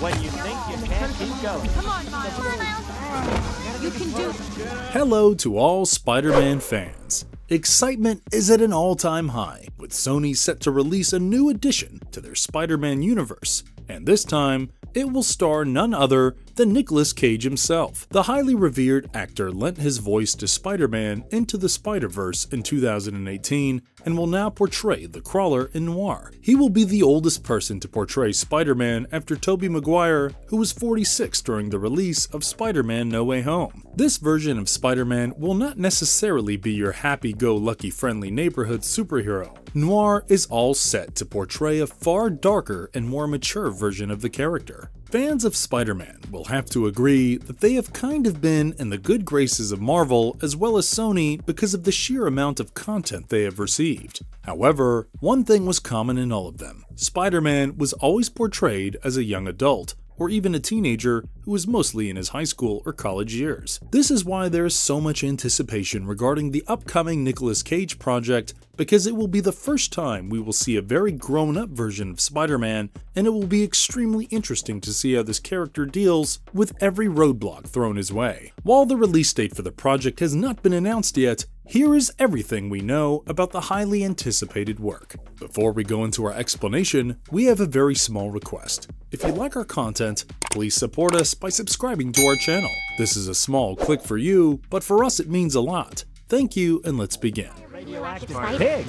When you think you can't keep going. Come on, Miles. You can do it. Hello to all Spider-Man fans. Excitement is at an all-time high, with Sony set to release a new addition to their Spider-Man universe, and this time, it will star none other than Nicolas Cage himself. The highly revered actor lent his voice to Spider-Man into the Spider-Verse in 2018 and will now portray the Crawler in Noir. He will be the oldest person to portray Spider-Man after Tobey Maguire, who was 46 during the release of Spider-Man No Way Home. This version of Spider-Man will not necessarily be your happy-go-lucky friendly neighborhood superhero. Noir is all set to portray a far darker and more mature version of the character. Fans of Spider-Man will have to agree that they have kind of been in the good graces of Marvel as well as Sony because of the sheer amount of content they have received. However, one thing was common in all of them. Spider-Man was always portrayed as a young adult, or even a teenager who was mostly in his high school or college years. This is why there is so much anticipation regarding the upcoming Nicolas Cage project, because it will be the first time we will see a very grown-up version of Spider-Man, and it will be extremely interesting to see how this character deals with every roadblock thrown his way. While the release date for the project has not been announced yet, here is everything we know about the highly anticipated work. Before we go into our explanation, we have a very small request. If you like our content, please support us by subscribing to our channel. This is a small click for you, but for us it means a lot. Thank you, and let's begin. Radioactive pig.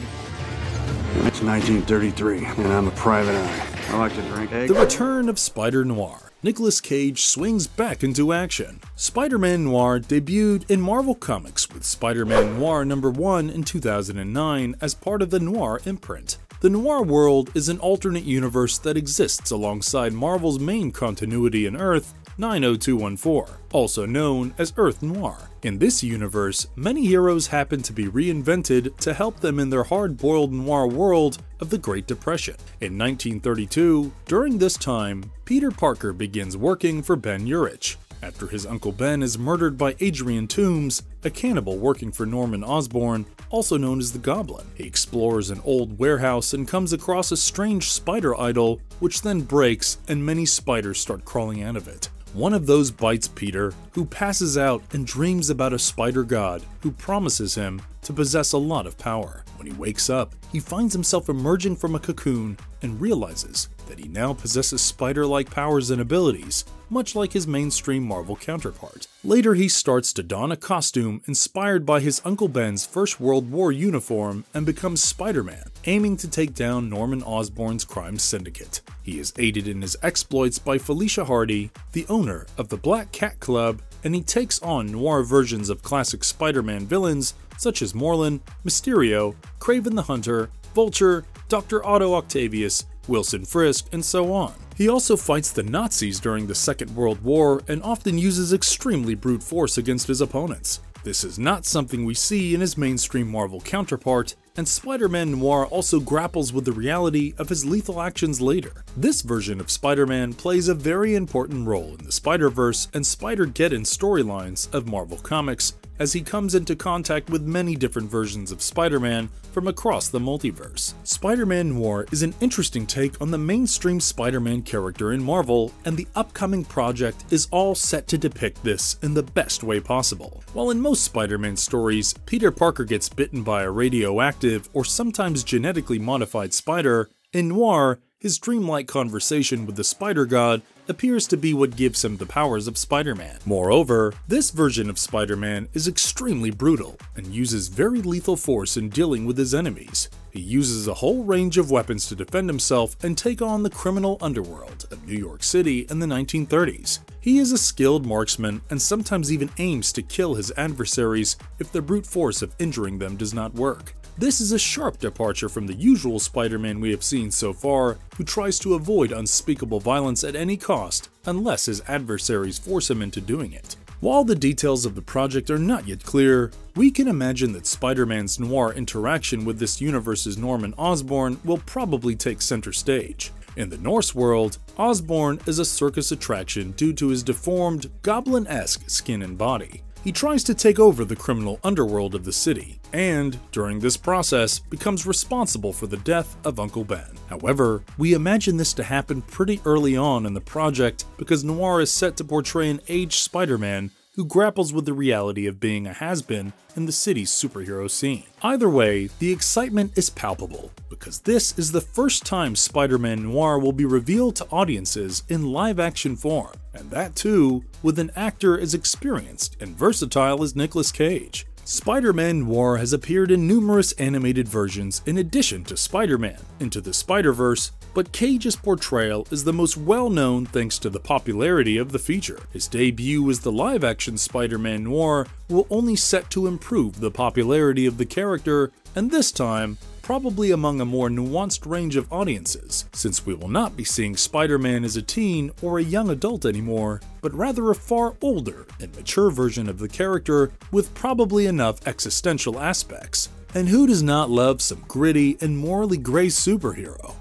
It's 1933, and I'm a private eye. I like to drink eggs. The return of Spider-Noir. Nicolas Cage swings back into action. Spider-Man Noir debuted in Marvel Comics with Spider-Man Noir #1 in 2009 as part of the Noir imprint. The Noir world is an alternate universe that exists alongside Marvel's main continuity in Earth, 90214, also known as Earth Noir. In this universe, many heroes happen to be reinvented to help them in their hard-boiled noir world of the Great Depression. In 1932, during this time, Peter Parker begins working for Ben Urich. After his Uncle Ben is murdered by Adrian Toomes, a cannibal working for Norman Osborn, also known as the Goblin. He explores an old warehouse and comes across a strange spider idol, which then breaks and many spiders start crawling out of it. One of those bites Peter, who passes out and dreams about a spider god who promises him to possess a lot of power. When he wakes up, he finds himself emerging from a cocoon and realizes that he now possesses spider-like powers and abilities, much like his mainstream Marvel counterpart. Later, he starts to don a costume inspired by his Uncle Ben's First World War uniform and becomes Spider-Man, aiming to take down Norman Osborn's crime syndicate. He is aided in his exploits by Felicia Hardy, the owner of the Black Cat Club, and he takes on noir versions of classic Spider-Man villains such as Morlun, Mysterio, Kraven the Hunter, Vulture, Dr. Otto Octavius, Wilson Fisk, and so on. He also fights the Nazis during the Second World War and often uses extremely brute force against his opponents. This is not something we see in his mainstream Marvel counterpart, and Spider-Man Noir also grapples with the reality of his lethal actions later. This version of Spider-Man plays a very important role in the Spider-Verse and Spider-Geddon storylines of Marvel Comics, as he comes into contact with many different versions of Spider-Man from across the multiverse. Spider-Man Noir is an interesting take on the mainstream Spider-Man character in Marvel, and the upcoming project is all set to depict this in the best way possible. While in most Spider-Man stories, Peter Parker gets bitten by a radioactive or sometimes genetically modified spider, in Noir, his dreamlike conversation with the Spider God appears to be what gives him the powers of Spider-Man. Moreover, this version of Spider-Man is extremely brutal and uses very lethal force in dealing with his enemies. He uses a whole range of weapons to defend himself and take on the criminal underworld of New York City in the 1930s. He is a skilled marksman and sometimes even aims to kill his adversaries if the brute force of injuring them does not work. This is a sharp departure from the usual Spider-Man we have seen so far, who tries to avoid unspeakable violence at any cost, unless his adversaries force him into doing it. While the details of the project are not yet clear, we can imagine that Spider-Man's noir interaction with this universe's Norman Osborn will probably take center stage. In the Norse world, Osborn is a circus attraction due to his deformed, goblin-esque skin and body. He tries to take over the criminal underworld of the city, and, during this process, becomes responsible for the death of Uncle Ben. However, we imagine this to happen pretty early on in the project because Noir is set to portray an aged Spider-Man who grapples with the reality of being a has-been in the city's superhero scene. Either way, the excitement is palpable, because this is the first time Spider-Man Noir will be revealed to audiences in live-action form, and that too, with an actor as experienced and versatile as Nicolas Cage. Spider-Man Noir has appeared in numerous animated versions in addition to Spider-Man Into the Spider-Verse, but Cage's portrayal is the most well-known thanks to the popularity of the feature. His debut as the live-action Spider-Man Noir will only set to improve the popularity of the character, and this time, probably among a more nuanced range of audiences, since we will not be seeing Spider-Man as a teen or a young adult anymore, but rather a far older and mature version of the character with probably enough existential aspects. And who does not love some gritty and morally gray superhero?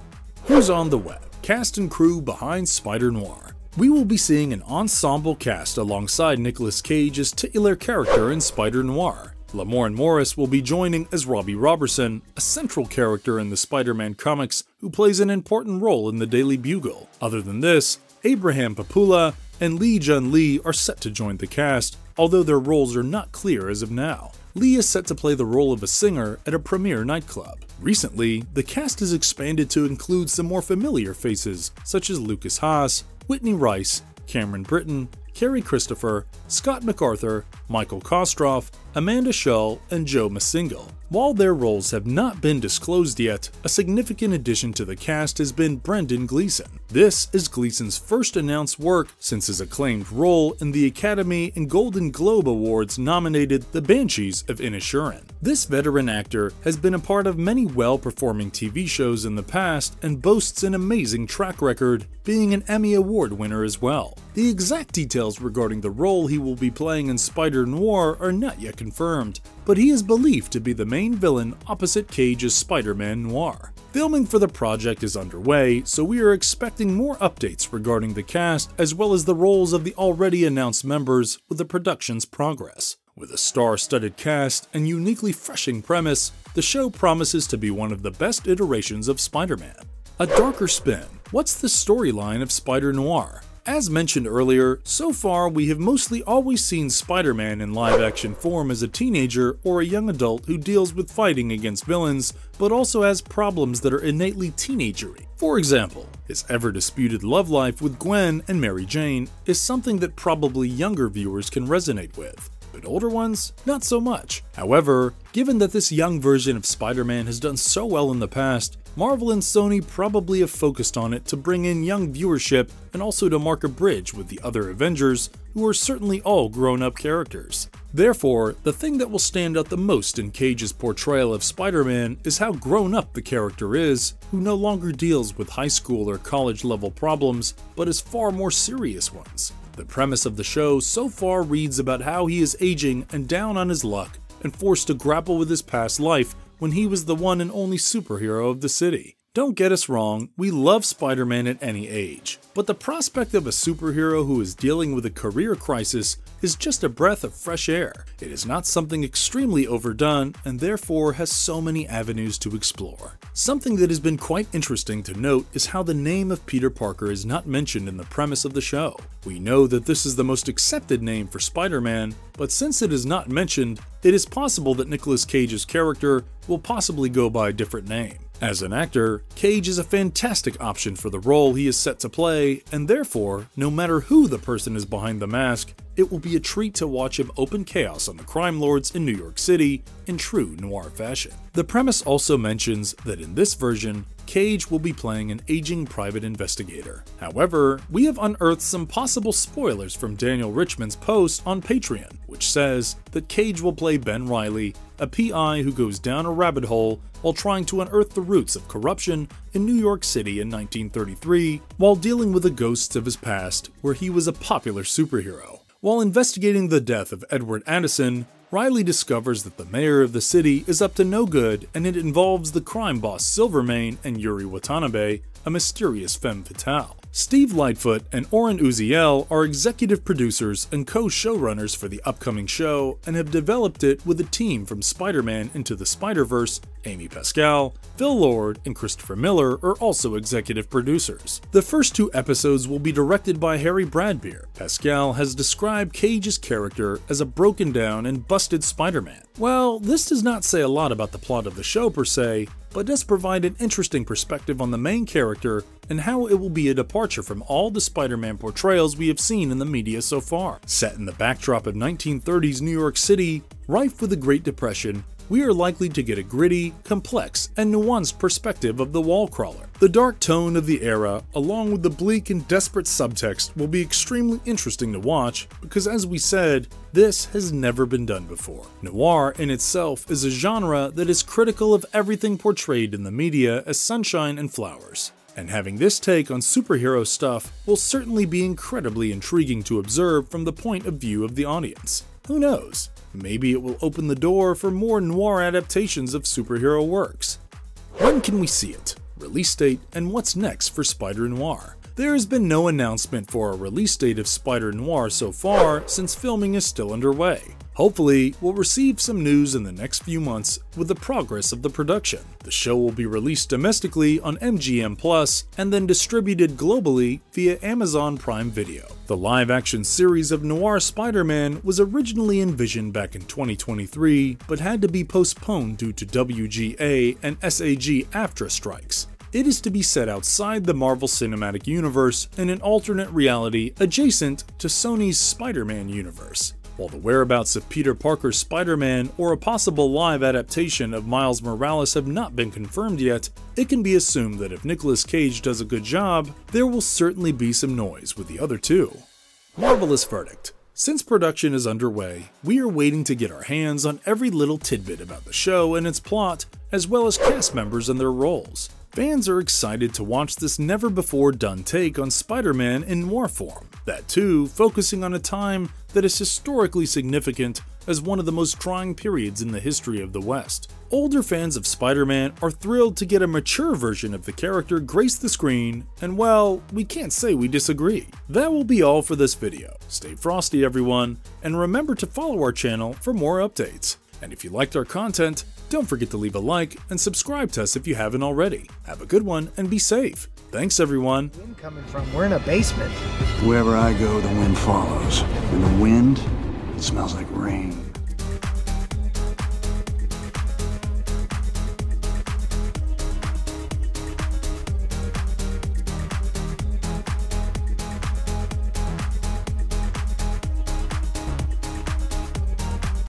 Who's on the web? Cast and crew behind Spider-Noir. We will be seeing an ensemble cast alongside Nicolas Cage's titular character in Spider-Noir. Lamorne Morris will be joining as Robbie Robertson, a central character in the Spider-Man comics who plays an important role in the Daily Bugle. Other than this, Abraham Papula and Lee Jun Lee are set to join the cast, although their roles are not clear as of now. Lee is set to play the role of a singer at a premier nightclub. Recently, the cast has expanded to include some more familiar faces, such as Lucas Haas, Whitney Rice, Cameron Britton, Kerry Christopher, Scott MacArthur, Michael Kostroff, Amanda Shull, and Joe Masingal. While their roles have not been disclosed yet, a significant addition to the cast has been Brendan Gleeson. This is Gleeson's first announced work since his acclaimed role in the Academy and Golden Globe Awards nominated The Banshees of Inisherin. This veteran actor has been a part of many well-performing TV shows in the past and boasts an amazing track record, being an Emmy Award winner as well. The exact details regarding the role he will be playing in Spider-Noir are not yet confirmed, but he is believed to be the main villain opposite Cage's Spider-Man Noir. Filming for the project is underway, so we are expecting more updates regarding the cast as well as the roles of the already announced members with the production's progress. With a star-studded cast and uniquely refreshing premise, the show promises to be one of the best iterations of Spider-Man. A darker spin. What's the storyline of Spider-Noir? As mentioned earlier, so far we have mostly always seen Spider-Man in live-action form as a teenager or a young adult who deals with fighting against villains, but also has problems that are innately teenagery. For example, his ever-disputed love life with Gwen and Mary Jane is something that probably younger viewers can resonate with, but older ones, not so much. However, given that this young version of Spider-Man has done so well in the past, Marvel and Sony probably have focused on it to bring in young viewership and also to mark a bridge with the other Avengers, who are certainly all grown-up characters. Therefore, the thing that will stand out the most in Cage's portrayal of Spider-Man is how grown-up the character is, who no longer deals with high school or college-level problems, but has far more serious ones. The premise of the show so far reads about how he is aging and down on his luck, and forced to grapple with his past life when he was the one and only superhero of the city. Don't get us wrong, we love Spider-Man at any age, but the prospect of a superhero who is dealing with a career crisis is just a breath of fresh air. It is not something extremely overdone and therefore has so many avenues to explore. Something that has been quite interesting to note is how the name of Peter Parker is not mentioned in the premise of the show. We know that this is the most accepted name for Spider-Man, but since it is not mentioned, it is possible that Nicolas Cage's character will possibly go by a different name. As an actor, Cage is a fantastic option for the role he is set to play, and therefore, no matter who the person is behind the mask, it will be a treat to watch him open chaos on the crime lords in New York City in true noir fashion. The premise also mentions that in this version, Cage will be playing an aging private investigator. However, we have unearthed some possible spoilers from Daniel Richman's post on Patreon, which says that Cage will play Ben Reilly, a PI who goes down a rabbit hole while trying to unearth the roots of corruption in New York City in 1933, while dealing with the ghosts of his past where he was a popular superhero. While investigating the death of Edward Addison, Riley discovers that the mayor of the city is up to no good, and it involves the crime boss Silvermane and Yuri Watanabe, a mysterious femme fatale. Steve Lightfoot and Oren Uziel are executive producers and co-showrunners for the upcoming show and have developed it with a team from Spider-Man Into the Spider-Verse. Amy Pascal, Phil Lord, and Christopher Miller are also executive producers. The first 2 episodes will be directed by Harry Bradbeer. Pascal has described Cage's character as a broken down and busted Spider-Man. Well, this does not say a lot about the plot of the show per se, but does provide an interesting perspective on the main character and how it will be a departure from all the Spider-Man portrayals we have seen in the media so far. Set in the backdrop of 1930s New York City, rife with the Great Depression, we are likely to get a gritty, complex, and nuanced perspective of the wall crawler. The dark tone of the era, along with the bleak and desperate subtext, will be extremely interesting to watch because, as we said, this has never been done before. Noir in itself is a genre that is critical of everything portrayed in the media as sunshine and flowers. And having this take on superhero stuff will certainly be incredibly intriguing to observe from the point of view of the audience. Who knows? Maybe it will open the door for more noir adaptations of superhero works. When can we see it? Release date and what's next for Spider-Noir? There has been no announcement for a release date of Spider-Noir so far since filming is still underway. Hopefully, we'll receive some news in the next few months with the progress of the production. The show will be released domestically on MGM Plus and then distributed globally via Amazon Prime Video. The live-action series of Noir Spider-Man was originally envisioned back in 2023, but had to be postponed due to WGA and SAG-AFTRA strikes. It is to be set outside the Marvel Cinematic Universe in an alternate reality adjacent to Sony's Spider-Man universe. While the whereabouts of Peter Parker's Spider-Man or a possible live adaptation of Miles Morales have not been confirmed yet, it can be assumed that if Nicolas Cage does a good job, there will certainly be some noise with the other 2. Marvelous verdict. Since production is underway, we are waiting to get our hands on every little tidbit about the show and its plot, as well as cast members and their roles. Fans are excited to watch this never-before-done take on Spider-Man in noir form, that too focusing on a time that is historically significant as one of the most trying periods in the history of the West. Older fans of Spider-Man are thrilled to get a mature version of the character grace the screen, and well, we can't say we disagree. That will be all for this video. Stay frosty everyone, and remember to follow our channel for more updates. And if you liked our content, don't forget to leave a like and subscribe to us if you haven't already. Have a good one and be safe. Thanks everyone. Wind coming from, we're in a basement. Wherever I go, the wind follows. And the wind, it smells like rain.